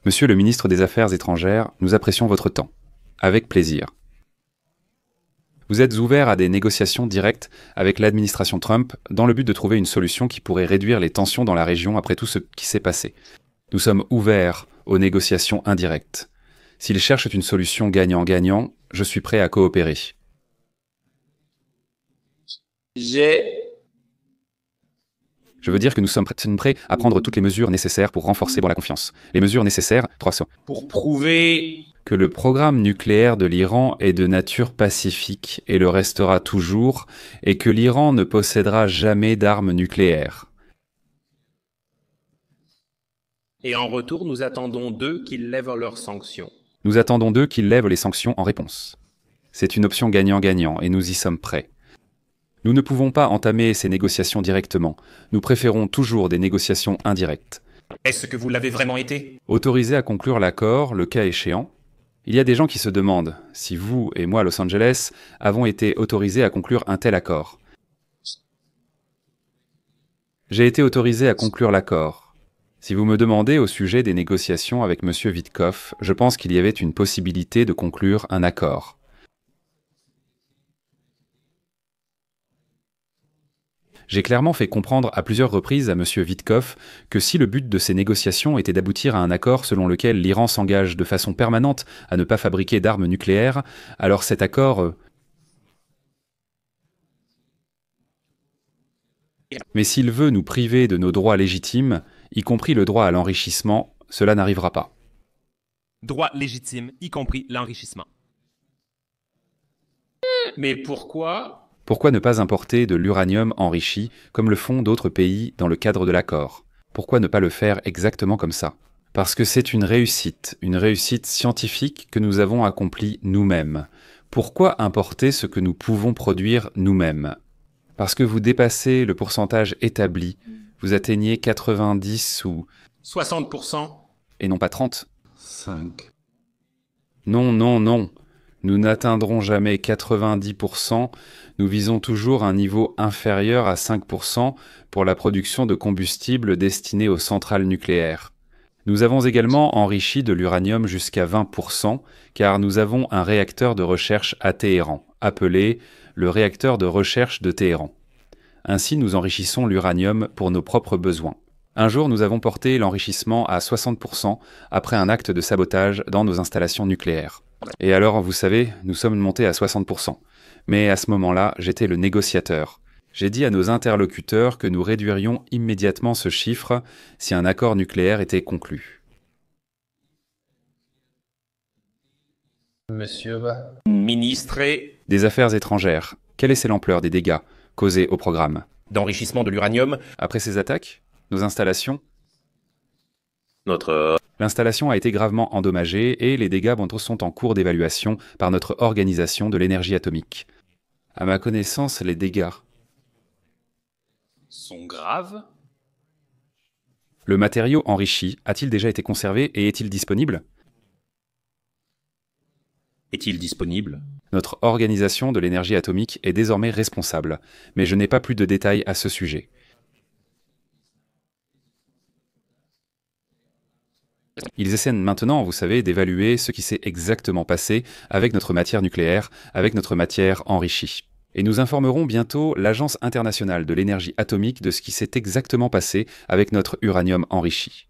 Monsieur le ministre des Affaires étrangères, nous apprécions votre temps. Avec plaisir. Vous êtes ouvert à des négociations directes avec l'administration Trump dans le but de trouver une solution qui pourrait réduire les tensions dans la région après tout ce qui s'est passé. Nous sommes ouverts aux négociations indirectes. S'ils cherchent une solution gagnant-gagnant, je suis prêt à coopérer. Je veux dire que nous sommes prêts à prendre toutes les mesures nécessaires pour renforcer la confiance. Les mesures nécessaires, 300. Pour prouver Que le programme nucléaire de l'Iran est de nature pacifique et le restera toujours, et que l'Iran ne possédera jamais d'armes nucléaires. Et en retour, nous attendons d'eux qu'ils lèvent leurs sanctions. Nous attendons d'eux qu'ils lèvent les sanctions en réponse. C'est une option gagnant-gagnant et nous y sommes prêts. Nous ne pouvons pas entamer ces négociations directement. Nous préférons toujours des négociations indirectes. Est-ce que vous l'avez vraiment été? Autorisés à conclure l'accord, le cas échéant. Il y a des gens qui se demandent si vous et moi, Los Angeles, avons été autorisés à conclure un tel accord. J'ai été autorisé à conclure l'accord. Si vous me demandez au sujet des négociations avec M. Witkoff, je pense qu'il y avait une possibilité de conclure un accord. J'ai clairement fait comprendre à plusieurs reprises à M. Witkoff que si le but de ces négociations était d'aboutir à un accord selon lequel l'Iran s'engage de façon permanente à ne pas fabriquer d'armes nucléaires, alors cet accord... Mais s'il veut nous priver de nos droits légitimes, y compris le droit à l'enrichissement, cela n'arrivera pas. Droit légitime, y compris l'enrichissement. Mais pourquoi? Pourquoi ne pas importer de l'uranium enrichi, comme le font d'autres pays dans le cadre de l'accord? Pourquoi ne pas le faire exactement comme ça? Parce que c'est une réussite scientifique que nous avons accomplie nous-mêmes. Pourquoi importer ce que nous pouvons produire nous-mêmes? Parce que vous dépassez le pourcentage établi, vous atteignez 90 ou... 60%. Et non pas 30. 5. Non, non, non. Nous n'atteindrons jamais 90%, nous visons toujours un niveau inférieur à 5% pour la production de combustible destiné aux centrales nucléaires. Nous avons également enrichi de l'uranium jusqu'à 20%, car nous avons un réacteur de recherche à Téhéran, appelé le réacteur de recherche de Téhéran. Ainsi, nous enrichissons l'uranium pour nos propres besoins. Un jour, nous avons porté l'enrichissement à 60% après un acte de sabotage dans nos installations nucléaires. Et alors, vous savez, nous sommes montés à 60%. Mais à ce moment-là, j'étais le négociateur. J'ai dit à nos interlocuteurs que nous réduirions immédiatement ce chiffre si un accord nucléaire était conclu. Monsieur Ministre Des Affaires étrangères, quelle est l'ampleur des dégâts causés au programme? d'enrichissement de l'uranium. Après ces attaques, nos installations? Notre... L'installation a été gravement endommagée et les dégâts sont en cours d'évaluation par notre organisation de l'énergie atomique. À ma connaissance, les dégâts Sont graves. Le matériau enrichi a-t-il déjà été conservé et est-il disponible? Est-il disponible? Notre organisation de l'énergie atomique est désormais responsable, mais je n'ai pas plus de détails à ce sujet. Ils essaient maintenant, vous savez, d'évaluer ce qui s'est exactement passé avec notre matière nucléaire, avec notre matière enrichie. Et nous informerons bientôt l'Agence internationale de l'énergie atomique de ce qui s'est exactement passé avec notre uranium enrichi.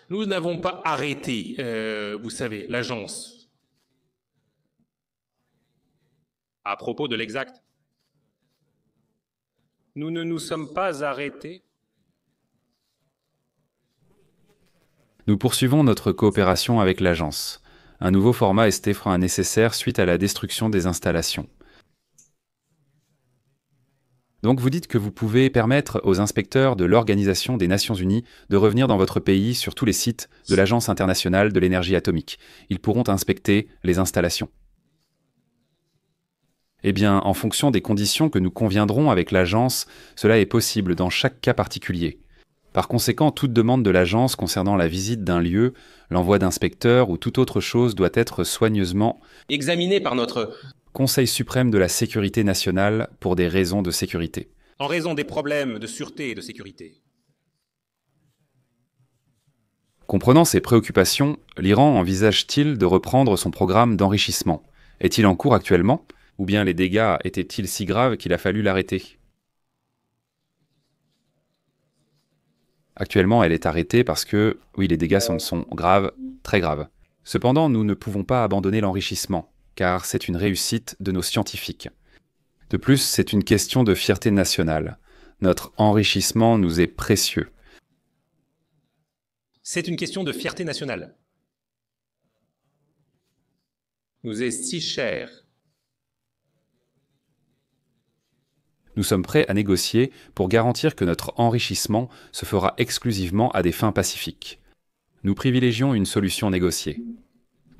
Nous n'avons pas arrêté, vous savez, l'agence. À propos de l'exact. Nous ne nous sommes pas arrêtés. Nous poursuivons notre coopération avec l'agence. Un nouveau format est nécessaire suite à la destruction des installations. Donc vous dites que vous pouvez permettre aux inspecteurs de l'Organisation des Nations Unies de revenir dans votre pays sur tous les sites de l'Agence internationale de l'énergie atomique. Ils pourront inspecter les installations. Eh bien, en fonction des conditions que nous conviendrons avec l'agence, cela est possible dans chaque cas particulier. Par conséquent, toute demande de l'agence concernant la visite d'un lieu, l'envoi d'inspecteurs ou toute autre chose doit être soigneusement Examinés par notre... Conseil suprême de la sécurité nationale pour des raisons de sécurité. En raison des problèmes de sûreté et de sécurité. Comprenant ces préoccupations, l'Iran envisage-t-il de reprendre son programme d'enrichissement? Est-il en cours actuellement? Ou bien les dégâts étaient-ils si graves qu'il a fallu l'arrêter? Actuellement, elle est arrêtée parce que, oui, les dégâts sont graves, très graves. Cependant, nous ne pouvons pas abandonner l'enrichissement, car c'est une réussite de nos scientifiques. De plus, c'est une question de fierté nationale. Notre enrichissement nous est précieux. C'est une question de fierté nationale. Nous est si cher. Nous sommes prêts à négocier pour garantir que notre enrichissement se fera exclusivement à des fins pacifiques. Nous privilégions une solution négociée.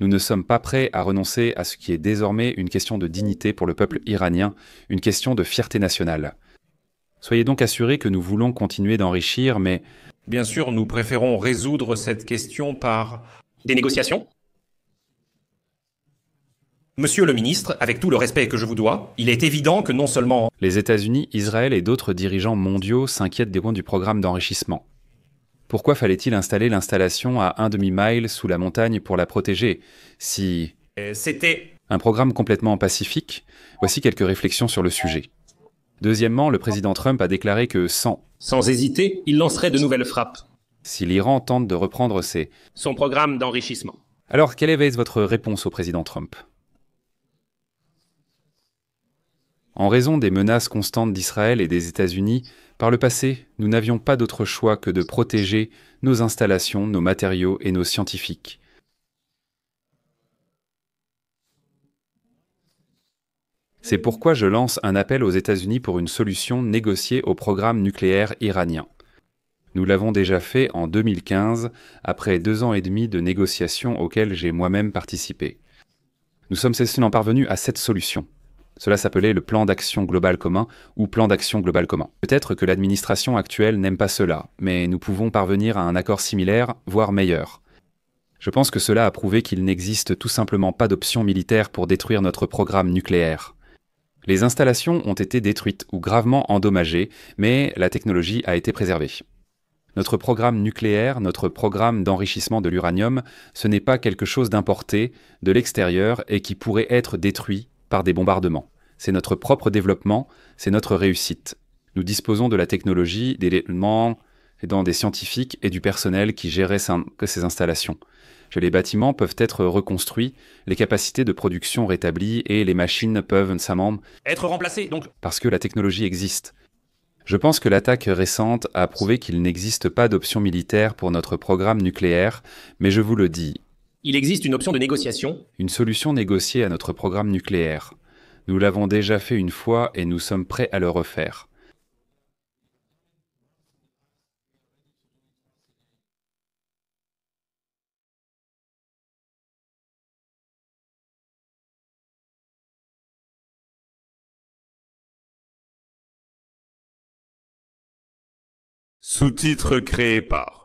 Nous ne sommes pas prêts à renoncer à ce qui est désormais une question de dignité pour le peuple iranien, une question de fierté nationale. Soyez donc assurés que nous voulons continuer d'enrichir, mais Bien sûr, nous préférons résoudre cette question par des négociations. Monsieur le ministre, avec tout le respect que je vous dois, il est évident que non seulement les États-Unis, Israël et d'autres dirigeants mondiaux s'inquiètent des points du programme d'enrichissement. Pourquoi fallait-il installer l'installation à un demi-mile sous la montagne pour la protéger, si c'était... un programme complètement pacifique? Voici quelques réflexions sur le sujet. Deuxièmement, le président Trump a déclaré que Sans hésiter, il lancerait de nouvelles frappes. si l'Iran tente de reprendre Son programme d'enrichissement. Alors, quelle est votre réponse au président Trump? En raison des menaces constantes d'Israël et des États-Unis, par le passé, nous n'avions pas d'autre choix que de protéger nos installations, nos matériaux et nos scientifiques. C'est pourquoi je lance un appel aux États-Unis pour une solution négociée au programme nucléaire iranien. Nous l'avons déjà fait en 2015, après 2 ans et demi de négociations auxquelles j'ai moi-même participé. Nous sommes parvenus à cette solution. Cela s'appelait le plan d'action global commun ou plan d'action global commun. Peut-être que l'administration actuelle n'aime pas cela, mais nous pouvons parvenir à un accord similaire, voire meilleur. Je pense que cela a prouvé qu'il n'existe tout simplement pas d'option militaire pour détruire notre programme nucléaire. Les installations ont été détruites ou gravement endommagées, mais la technologie a été préservée. Notre programme nucléaire, notre programme d'enrichissement de l'uranium, ce n'est pas quelque chose d'importé de l'extérieur et qui pourrait être détruit par des bombardements. C'est notre propre développement, c'est notre réussite. Nous disposons de la technologie, des éléments, des scientifiques et du personnel qui géraient ces installations. Les bâtiments peuvent être reconstruits, les capacités de production rétablies et les machines peuvent être remplacées, donc. Parce que la technologie existe. Je pense que l'attaque récente a prouvé qu'il n'existe pas d'option militaire pour notre programme nucléaire, mais je vous le dis. Il existe une option de négociation. Une solution négociée à notre programme nucléaire. Nous l'avons déjà fait une fois et nous sommes prêts à le refaire. Sous-titres créés par